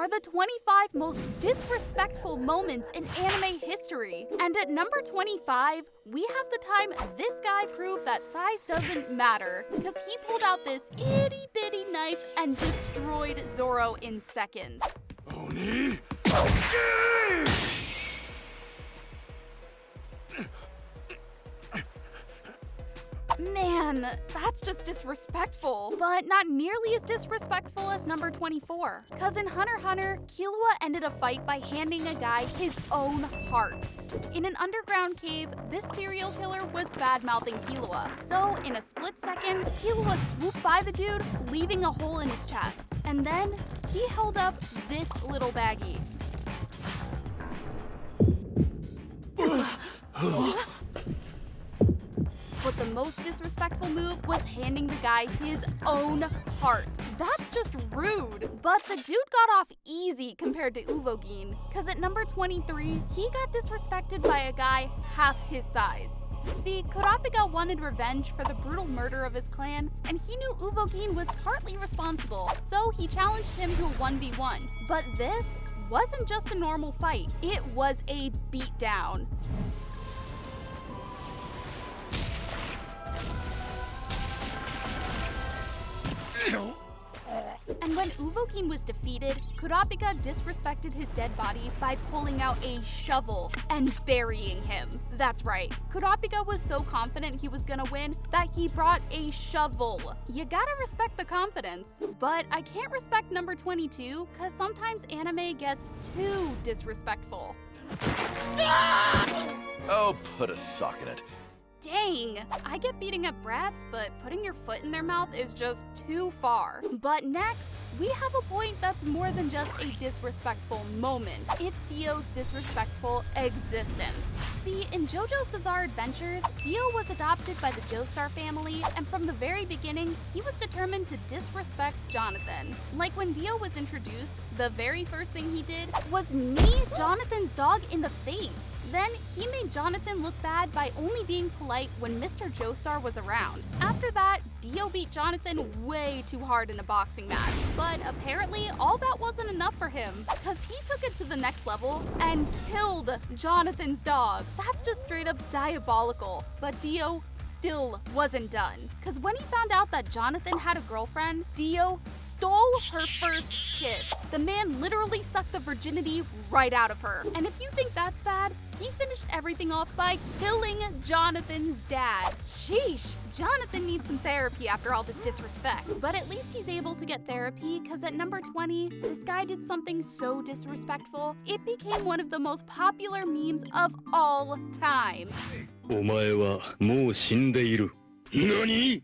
are the 25 most disrespectful moments in anime history. And at number 25, we have the time this guy proved that size doesn't matter, because he pulled out this itty bitty knife and destroyed Zoro in seconds. Oni? Man, that's just disrespectful. But not nearly as disrespectful as number 24. Cause in Hunter x Hunter, Killua ended a fight by handing a guy his own heart. In an underground cave, this serial killer was bad-mouthing Killua. So in a split second, Killua swooped by the dude, leaving a hole in his chest. And then he held up this little baggie. But the most disrespectful move was handing the guy his own heart. That's just rude. But the dude got off easy compared to Uvogin, cause at number 23, he got disrespected by a guy half his size. See, Kurapika wanted revenge for the brutal murder of his clan, and he knew Uvogin was partly responsible, so he challenged him to a 1v1. But this wasn't just a normal fight, it was a beatdown. And when Uvogin was defeated, Kurapika disrespected his dead body by pulling out a shovel and burying him. That's right, Kurapika was so confident he was gonna win that he brought a shovel. You gotta respect the confidence. But I can't respect number 22, cause sometimes anime gets too disrespectful. Oh, put a sock in it. Dang, I get beating up brats, but putting your foot in their mouth is just too far. But next, we have a point that's more than just a disrespectful moment. It's Dio's disrespectful existence. See, in JoJo's Bizarre Adventures, Dio was adopted by the Joestar family, and from the very beginning, he was determined to disrespect Jonathan. Like when Dio was introduced, the very first thing he did was knee Jonathan's dog in the face. Then, he made Jonathan look bad by only being polite when Mr. Joestar was around. After that, Dio beat Jonathan way too hard in a boxing match. But apparently, all that wasn't enough for him, because he took it to the next level and killed Jonathan's dog. That's just straight up diabolical. But Dio still wasn't done, because when he found out that Jonathan had a girlfriend, Dio stole her first kiss. The man literally sucked the virginity right out of her. And if you think that's bad, he finished everything off by killing Jonathan's dad. Sheesh, Jonathan needs some therapy after all this disrespect. But at least he's able to get therapy, because at number 20, this guy did something so disrespectful, it became one of the most popular memes of all time. お前はもう死んでいる。何?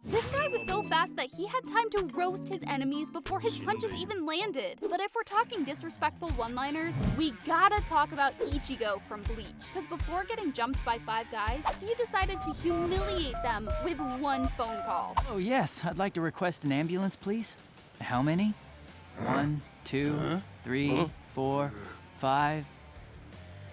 This guy was so fast that he had time to roast his enemies before his punches even landed. But if we're talking disrespectful one-liners, we gotta talk about Ichigo from Bleach. Because before getting jumped by 5 guys, he decided to humiliate them with one phone call. Oh yes, I'd like to request an ambulance, please. How many? 1, 2, 3, 4, 5.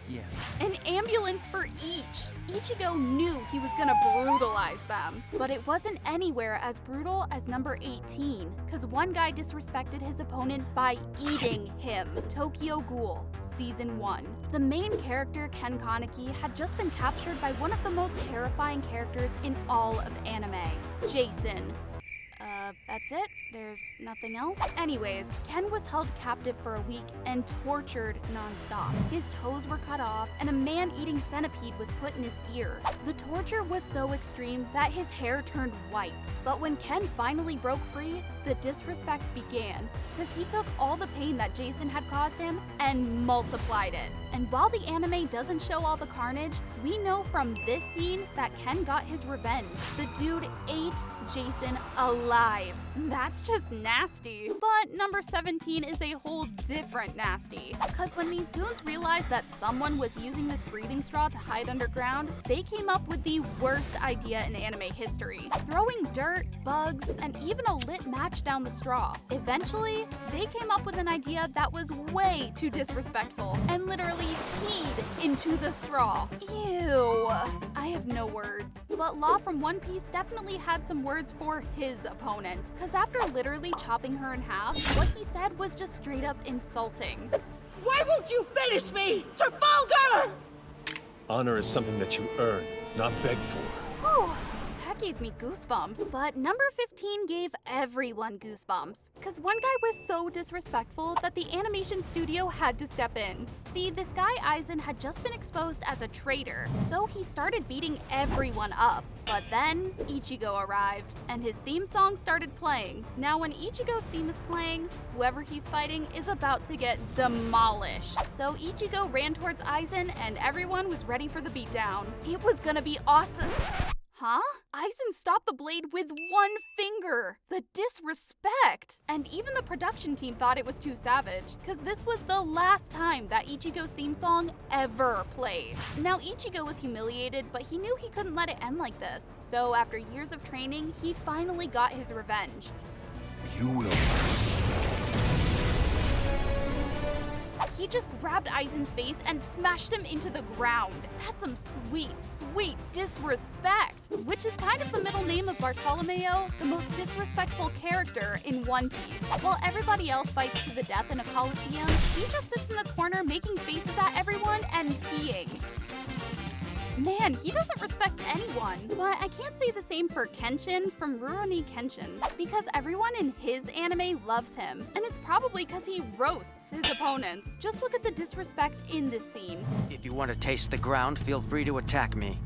Yeah. An ambulance for each. Ichigo knew he was gonna brutalize them. But it wasn't anywhere as brutal as number 18, because one guy disrespected his opponent by eating him. Tokyo Ghoul, Season 1. The main character, Ken Kaneki, had just been captured by one of the most terrifying characters in all of anime, Jason. That's it? There's nothing else? Anyways, Ken was held captive for a week and tortured non-stop. His toes were cut off, and a man-eating centipede was put in his ear. The torture was so extreme that his hair turned white. But when Ken finally broke free, the disrespect began, because he took all the pain that Jason had caused him and multiplied it. And while the anime doesn't show all the carnage, we know from this scene that Ken got his revenge. The dude ate Jason alive. That's just nasty. But number 17 is a whole different nasty. Because when these goons realized that someone was using this breathing straw to hide underground, they came up with the worst idea in anime history. Throwing dirt, bugs, and even a lit match down the straw. Eventually, they came up with an idea that was way too disrespectful and literally peed into the straw. Ew. I have no words. But Law from One Piece definitely had some words for his opponent, Cause after literally chopping her in half, what he said was just straight up insulting. Why won't you finish me? Trafalgar! Honor is something that you earn, not beg for. Whew, that gave me goosebumps. But number 15 gave everyone goosebumps. Cause one guy was so disrespectful that the animation studio had to step in. See, this guy Aizen had just been exposed as a traitor, so he started beating everyone up. But then, Ichigo arrived, and his theme song started playing. Now when Ichigo's theme is playing, whoever he's fighting is about to get demolished. So Ichigo ran towards Aizen, and everyone was ready for the beatdown. It was gonna be awesome. Huh? Aizen stopped the blade with one finger! The disrespect! And even the production team thought it was too savage, because this was the last time that Ichigo's theme song ever played. Now Ichigo was humiliated, but he knew he couldn't let it end like this. So after years of training, he finally got his revenge. You will. He just grabbed Aizen's face and smashed him into the ground. That's some sweet, sweet disrespect. Which is kind of the middle name of Bartolomeo, the most disrespectful character in One Piece. While everybody else fights to the death in a coliseum, he just sits in the corner making faces at everyone and peeing. Man, he doesn't respect anyone. But I can't say the same for Kenshin from Rurouni Kenshin, because everyone in his anime loves him, and it's probably because he roasts his opponents. Just look at the disrespect in this scene. If you want to taste the ground, feel free to attack me.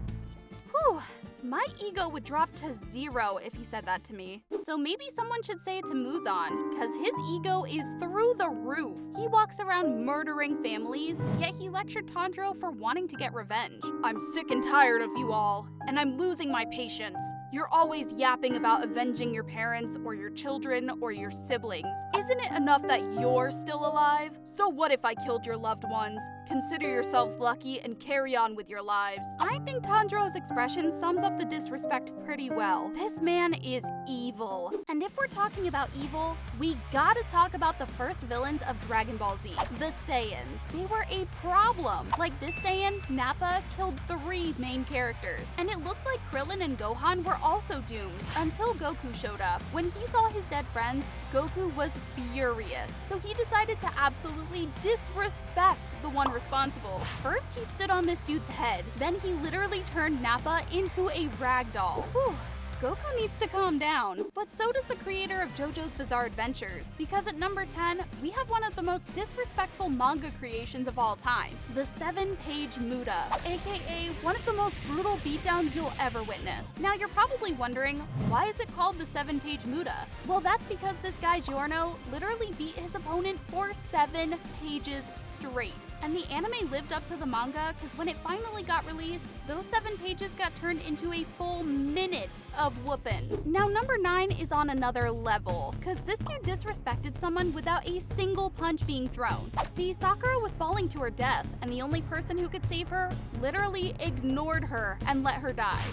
Whew. My ego would drop to 0 if he said that to me. So maybe someone should say it to Muzan, cause his ego is through the roof. He walks around murdering families, yet he lectured Tanjiro for wanting to get revenge. I'm sick and tired of you all, and I'm losing my patience. You're always yapping about avenging your parents or your children or your siblings. Isn't it enough that you're still alive? So what if I killed your loved ones? Consider yourselves lucky and carry on with your lives. I think Tanjiro's expression sums up the disrespect pretty well. This man is evil. And if we're talking about evil, we gotta talk about the first villains of Dragon Ball Z, the Saiyans. They were a problem. Like this Saiyan, Nappa, killed 3 main characters. And it looked like Krillin and Gohan were also doomed until Goku showed up. When he saw his dead friends, Goku was furious. So he decided to absolutely disrespect the one responsible. First, he stood on this dude's head. Then he literally turned Nappa into a ragdoll. Whew. Goku needs to calm down, but so does the creator of JoJo's Bizarre Adventures, because at number 10, we have one of the most disrespectful manga creations of all time, the 7-page Muda, aka one of the most brutal beatdowns you'll ever witness. Now you're probably wondering, why is it called the 7-page Muda? Well, that's because this guy Giorno literally beat his opponent for 7 pages straight. And the anime lived up to the manga because when it finally got released, those 7 pages got turned into a full minute of whoopin'. Now number 9 is on another level, because this dude disrespected someone without a single punch being thrown. See, Sakura was falling to her death, and the only person who could save her literally ignored her and let her die.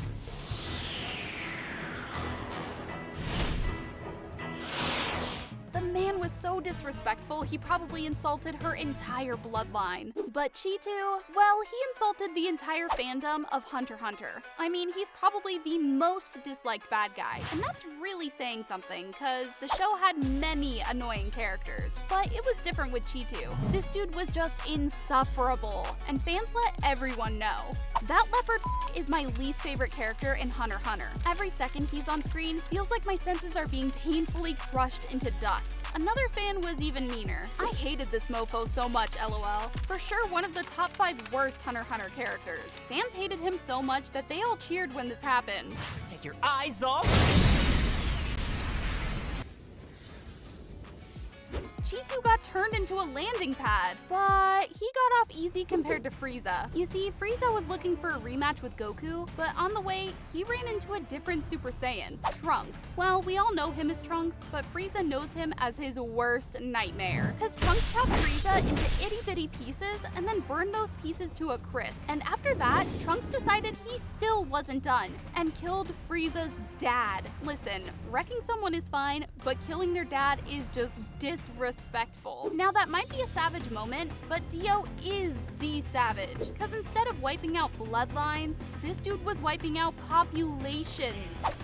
The man was so disrespectful, he probably insulted her entire bloodline. But Chitu, well, he insulted the entire fandom of Hunter x Hunter. I mean, he's probably the most disliked bad guy, and that's really saying something, cause the show had many annoying characters. But it was different with Chitu. This dude was just insufferable, and fans let everyone know. That leopard is my least favorite character in Hunter x Hunter. Every second he's on screen feels like my senses are being painfully crushed into dust. Another fan was even meaner. I hated this mofo so much, lol. For sure one of the top 5 worst Hunter x Hunter characters. Fans hated him so much that they all cheered when this happened. Take your eyes off! Chitu got turned into a landing pad, but he got off easy compared to Frieza. You see, Frieza was looking for a rematch with Goku, but on the way, he ran into a different Super Saiyan, Trunks. Well, we all know him as Trunks, but Frieza knows him as his worst nightmare. Cause Trunks chopped Frieza into itty-bitty pieces and then burned those pieces to a crisp. And after that, Trunks decided he still wasn't done and killed Frieza's dad. Listen, wrecking someone is fine, but killing their dad is just disrespectful. disrespectful. Now that might be a savage moment, but Dio is the savage. Because instead of wiping out bloodlines, this dude was wiping out populations.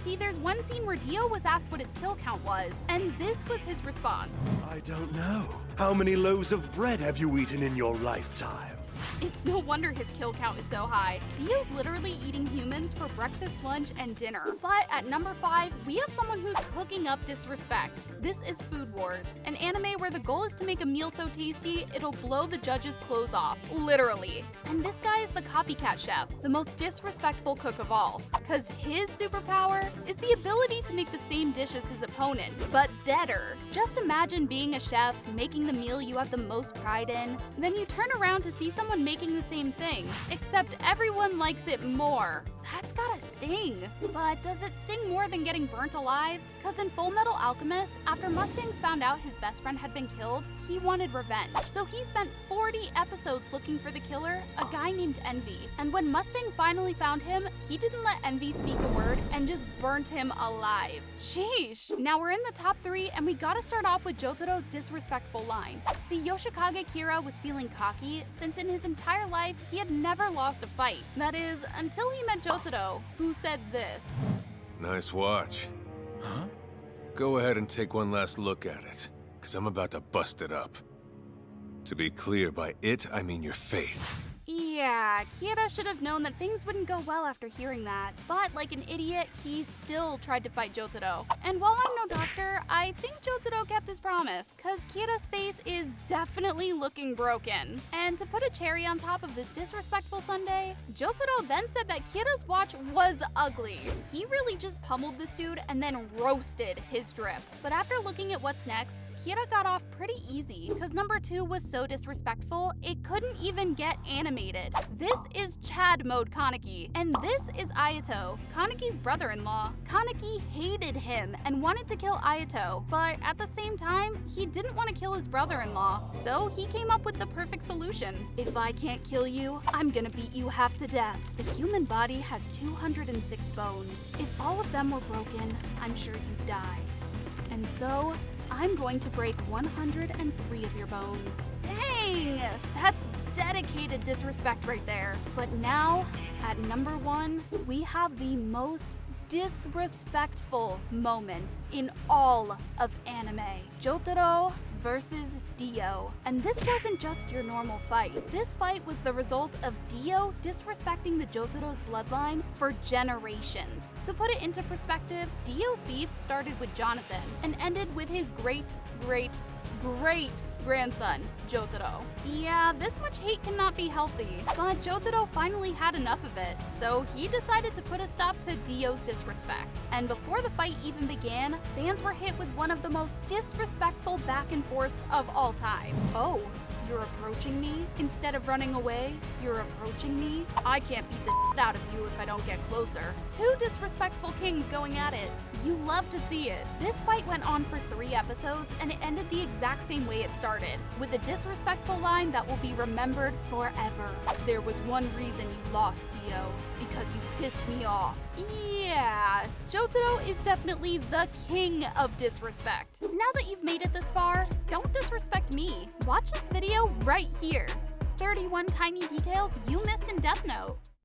See, there's one scene where Dio was asked what his kill count was, and this was his response. I don't know. How many loaves of bread have you eaten in your lifetime? It's no wonder his kill count is so high. Dio's literally eating humans for breakfast, lunch, and dinner. But at number 5, we have someone who's cooking up disrespect. This is Food Wars, an anime where the goal is to make a meal so tasty it'll blow the judges' clothes off, literally. And this guy is the copycat chef, the most disrespectful cook of all. Cause his superpower is the ability to make the same dish as his opponent, but better. Just imagine being a chef, making the meal you have the most pride in, then you turn around to see someone making the same thing, except everyone likes it more. That's gotta sting. But does it sting more than getting burnt alive? Cause in Full Metal Alchemist, after Mustangs found out his best friend had been killed, he wanted revenge. So he spent 40 episodes looking for the killer, a guy named Envy. And when Mustang finally found him, he didn't let Envy speak a word and just burnt him alive. Sheesh. Now we're in the top 3 and we gotta start off with Jotaro's disrespectful line. See, Yoshikage Kira was feeling cocky since in his entire life he had never lost a fight. That is, until he met Jotaro, who said this. Nice watch. Huh? Go ahead and take one last look at it, because I'm about to bust it up. To be clear, by it, I mean your face. Yeah, Kira should have known that things wouldn't go well after hearing that. But like an idiot, he still tried to fight Jotaro. And while I'm no doctor, I think Jotaro kept his promise, cause Kira's face is definitely looking broken. And to put a cherry on top of this disrespectful Sunday, Jotaro then said that Kira's watch was ugly. He really just pummeled this dude and then roasted his drip. But after looking at what's next, Kira got off pretty easy, because number 2 was so disrespectful, it couldn't even get animated. This is Chad Mode Kaneki, and this is Ayato, Kaneki's brother-in-law. Kaneki hated him and wanted to kill Ayato, but at the same time, he didn't want to kill his brother-in-law, so he came up with the perfect solution. If I can't kill you, I'm gonna beat you half to death. The human body has 206 bones. If all of them were broken, I'm sure you'd die. And so, I'm going to break 103 of your bones. Dang! That's dedicated disrespect right there. But now, at number 1, we have the most disrespectful moment in all of anime. Jotaro versus Dio. And this wasn't just your normal fight. This fight was the result of Dio disrespecting the Jotaro's bloodline for generations. To put it into perspective, Dio's beef started with Jonathan and ended with his great grandson, Jotaro. Yeah, this much hate cannot be healthy, but Jotaro finally had enough of it, so he decided to put a stop to Dio's disrespect. And before the fight even began, fans were hit with one of the most disrespectful back and forths of all time. Oh, you're approaching me? Instead of running away, you're approaching me? I can't beat the shit out of you if I don't get closer. 2 disrespectful kings going at it. You love to see it. This fight went on for 3 episodes and it ended the exact same way it started, with a disrespectful line that will be remembered forever. There was one reason you lost, Dio, because you pissed me off. Yeah, Jotaro is definitely the king of disrespect. Now that you've made it this far, don't disrespect me. Watch this video right here. 31 tiny details you missed in Death Note.